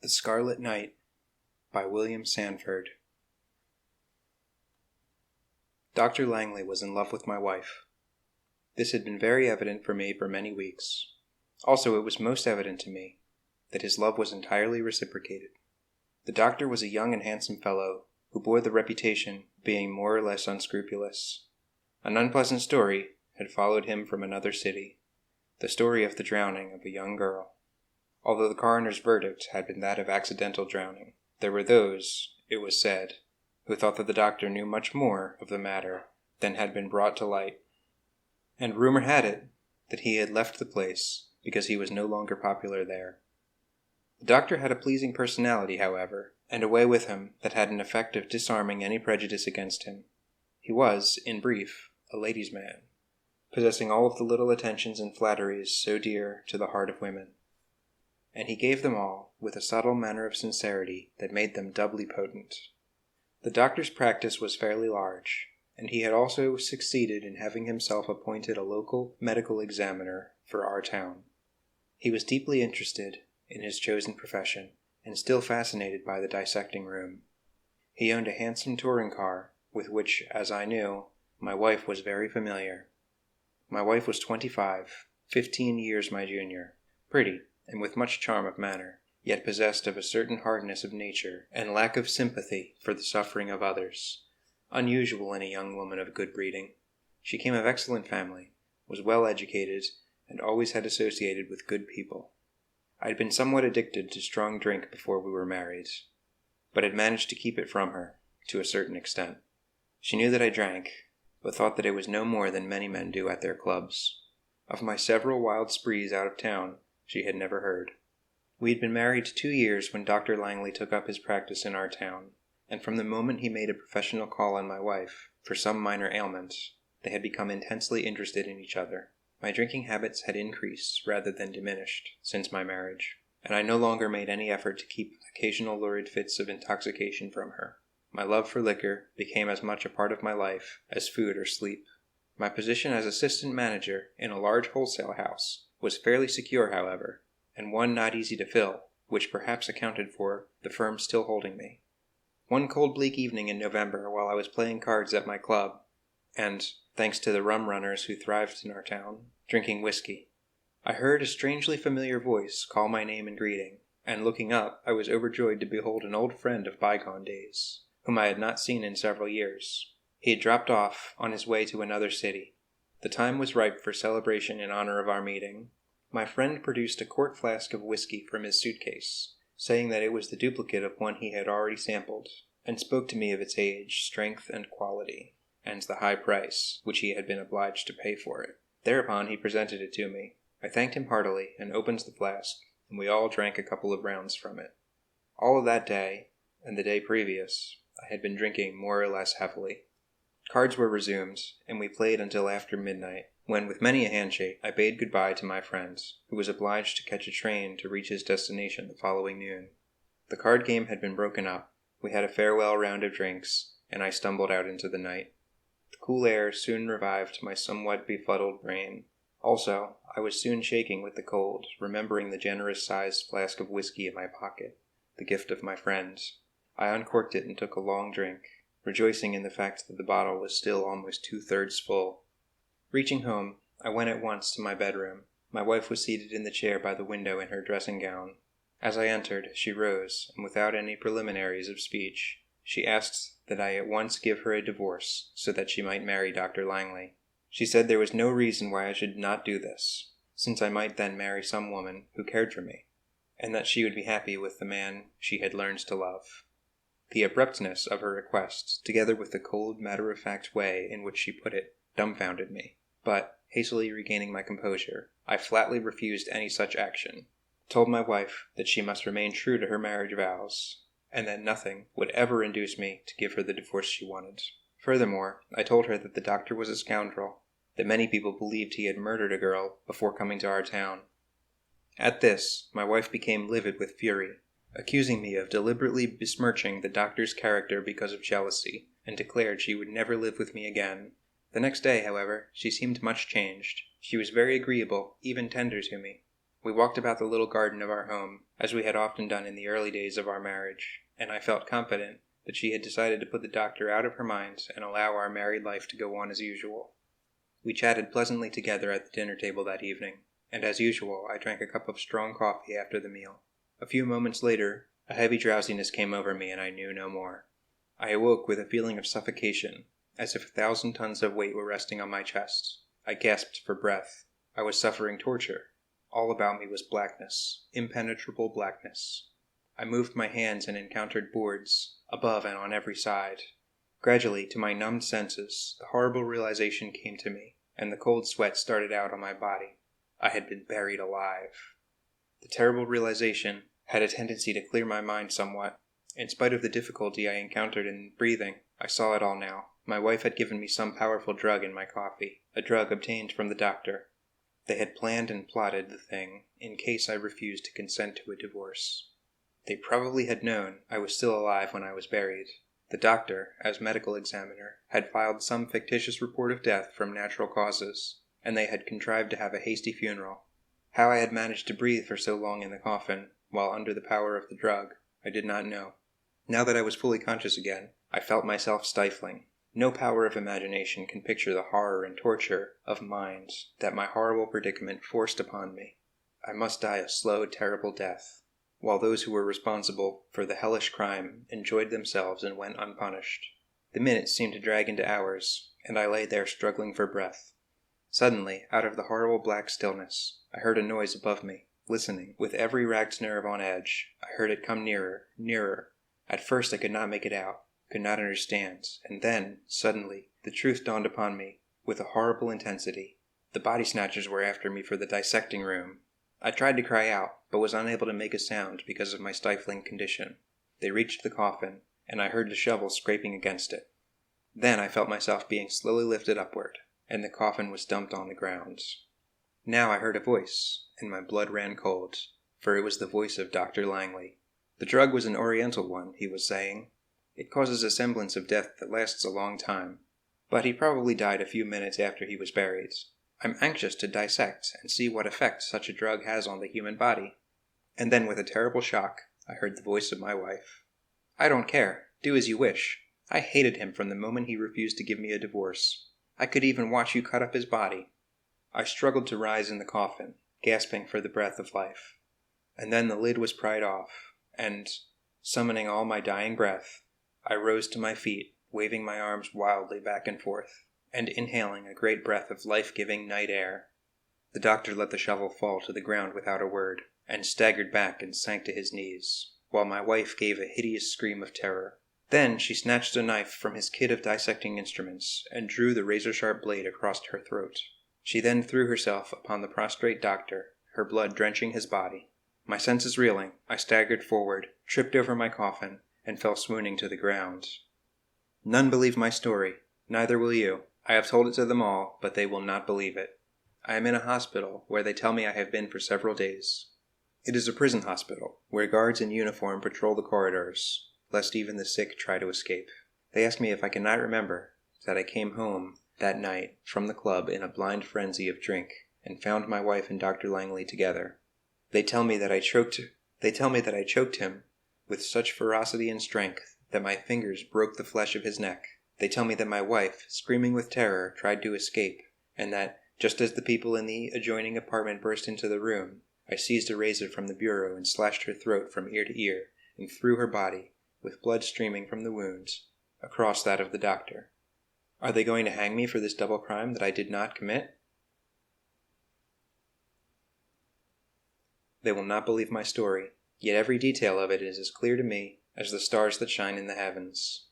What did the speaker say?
Scarlet Night by William Sanford. Dr. Langley was in love with my wife. This had been very evident for me for many weeks. Also, it was most evident to me that his love was entirely reciprocated. The doctor was a young and handsome fellow who bore the reputation of being more or less unscrupulous. An unpleasant story had followed him from another city, the story of the drowning of a young girl. Although the coroner's verdict had been that of accidental drowning, there were those, it was said, who thought that the doctor knew much more of the matter than had been brought to light. And rumor had it that he had left the place because he was no longer popular there. The doctor had a pleasing personality, however, and a way with him that had an effect of disarming any prejudice against him. He was, in brief, a ladies' man, possessing all of the little attentions and flatteries so dear to the heart of women. And he gave them all with a subtle manner of sincerity that made them doubly potent. The doctor's practice was fairly large, and he had also succeeded in having himself appointed a local medical examiner for our town. He was deeply interested in his chosen profession, and still fascinated by the dissecting room. He owned a handsome touring car, with which, as I knew, my wife was very familiar. My wife was 25, 15 years my junior, pretty, and with much charm of manner, yet possessed of a certain hardness of nature and lack of sympathy for the suffering of others, unusual in a young woman of good breeding. She came of excellent family, was well educated, and always had associated with good people. I had been somewhat addicted to strong drink before we were married, but had managed to keep it from her, to a certain extent. She knew that I drank, but thought that it was no more than many men do at their clubs. Of my several wild sprees out of town, she had never heard. We had been married 2 years when Dr. Langley took up his practice in our town, and from the moment he made a professional call on my wife, for some minor ailment, they had become intensely interested in each other. My drinking habits had increased rather than diminished since my marriage, and I no longer made any effort to keep occasional lurid fits of intoxication from her. My love for liquor became as much a part of my life as food or sleep. My position as assistant manager in a large wholesale house was fairly secure, however, and one not easy to fill, which perhaps accounted for the firm still holding me. One cold bleak evening in November, while I was playing cards at my club, and, thanks to the rum runners who thrived in our town, drinking whiskey, I heard a strangely familiar voice call my name in greeting, and looking up, I was overjoyed to behold an old friend of bygone days, whom I had not seen in several years. He had dropped off on his way to another city. The time was ripe for celebration in honor of our meeting. My friend produced a quart flask of whiskey from his suitcase, saying that it was the duplicate of one he had already sampled, and spoke to me of its age, strength, and quality, and the high price which he had been obliged to pay for it. Thereupon he presented it to me. I thanked him heartily, and opened the flask, and we all drank a couple of rounds from it. All of that day, and the day previous, I had been drinking more or less heavily. Cards were resumed, and we played until after midnight, when with many a handshake I bade goodbye to my friend, who was obliged to catch a train to reach his destination the following noon. The card game had been broken up. We had a farewell round of drinks, and I stumbled out into the night. The cool air soon revived my somewhat befuddled brain. Also, I was soon shaking with the cold, remembering the generous-sized flask of whiskey in my pocket, the gift of my friend. I uncorked it and took a long drink, rejoicing in the fact that the bottle was still almost 2/3 full. Reaching home, I went at once to my bedroom. My wife was seated in the chair by the window in her dressing gown. As I entered, she rose, and without any preliminaries of speech, she asked that I at once give her a divorce so that she might marry Dr. Langley. She said there was no reason why I should not do this, since I might then marry some woman who cared for me, and that she would be happy with the man she had learned to love. The abruptness of her request, together with the cold, matter-of-fact way in which she put it, dumbfounded me. But, hastily regaining my composure, I flatly refused any such action, told my wife that she must remain true to her marriage vows, and that nothing would ever induce me to give her the divorce she wanted. Furthermore, I told her that the doctor was a scoundrel, that many people believed he had murdered a girl before coming to our town. At this, my wife became livid with fury, accusing me of deliberately besmirching the doctor's character because of jealousy, and declared she would never live with me again. The next day, however, she seemed much changed. She was very agreeable, even tender to me. We walked about the little garden of our home, as we had often done in the early days of our marriage, and I felt confident that she had decided to put the doctor out of her mind and allow our married life to go on as usual. We chatted pleasantly together at the dinner table that evening, and as usual I drank a cup of strong coffee after the meal. A few moments later, a heavy drowsiness came over me and I knew no more. I awoke with a feeling of suffocation, as if 1,000 tons of weight were resting on my chest. I gasped for breath. I was suffering torture. All about me was blackness, impenetrable blackness. I moved my hands and encountered boards, above and on every side. Gradually, to my numbed senses, the horrible realization came to me, and the cold sweat started out on my body. I had been buried alive. The terrible realization had a tendency to clear my mind somewhat. In spite of the difficulty I encountered in breathing, I saw it all now. My wife had given me some powerful drug in my coffee, a drug obtained from the doctor. They had planned and plotted the thing in case I refused to consent to a divorce. They probably had known I was still alive when I was buried. The doctor, as medical examiner, had filed some fictitious report of death from natural causes, and they had contrived to have a hasty funeral. How I had managed to breathe for so long in the coffin, while under the power of the drug, I did not know. Now that I was fully conscious again, I felt myself stifling. No power of imagination can picture the horror and torture of mind that my horrible predicament forced upon me. I must die a slow, terrible death, while those who were responsible for the hellish crime enjoyed themselves and went unpunished. The minutes seemed to drag into hours, and I lay there struggling for breath. Suddenly, out of the horrible black stillness, I heard a noise above me. Listening, with every racked nerve on edge, I heard it come nearer, nearer. At first I could not make it out, could not understand, and then, suddenly, the truth dawned upon me with a horrible intensity. The body snatchers were after me for the dissecting room. I tried to cry out, but was unable to make a sound because of my stifling condition. They reached the coffin, and I heard the shovel scraping against it. Then I felt myself being slowly lifted upward, and the coffin was dumped on the ground. Now I heard a voice, and my blood ran cold, for it was the voice of Dr. Langley. The drug was an oriental one, he was saying. It causes a semblance of death that lasts a long time, but he probably died a few minutes after he was buried. I'm anxious to dissect and see what effect such a drug has on the human body. And then with a terrible shock, I heard the voice of my wife. I don't care. Do as you wish. I hated him from the moment he refused to give me a divorce. I could even watch you cut up his body. I struggled to rise in the coffin, gasping for the breath of life. And then the lid was pried off, and, summoning all my dying breath, I rose to my feet, waving my arms wildly back and forth, and inhaling a great breath of life-giving night air. The doctor let the shovel fall to the ground without a word, and staggered back and sank to his knees, while my wife gave a hideous scream of terror. Then she snatched a knife from his kit of dissecting instruments, and drew the razor-sharp blade across her throat. She then threw herself upon the prostrate doctor, her blood drenching his body. My senses reeling, I staggered forward, tripped over my coffin, and fell swooning to the ground. None believe my story. Neither will you. I have told it to them all, but they will not believe it. I am in a hospital, where they tell me I have been for several days. It is a prison hospital, where guards in uniform patrol the corridors, lest even the sick try to escape. They ask me if I cannot remember that I came home that night from the club in a blind frenzy of drink, and found my wife and Dr. Langley together. They tell me that I choked him with such ferocity and strength that my fingers broke the flesh of his neck. They tell me that my wife, screaming with terror, tried to escape, and that, just as the people in the adjoining apartment burst into the room, I seized a razor from the bureau and slashed her throat from ear to ear, and threw her body, with blood streaming from the wounds, across that of the doctor. Are they going to hang me for this double crime that I did not commit? They will not believe my story, yet every detail of it is as clear to me as the stars that shine in the heavens.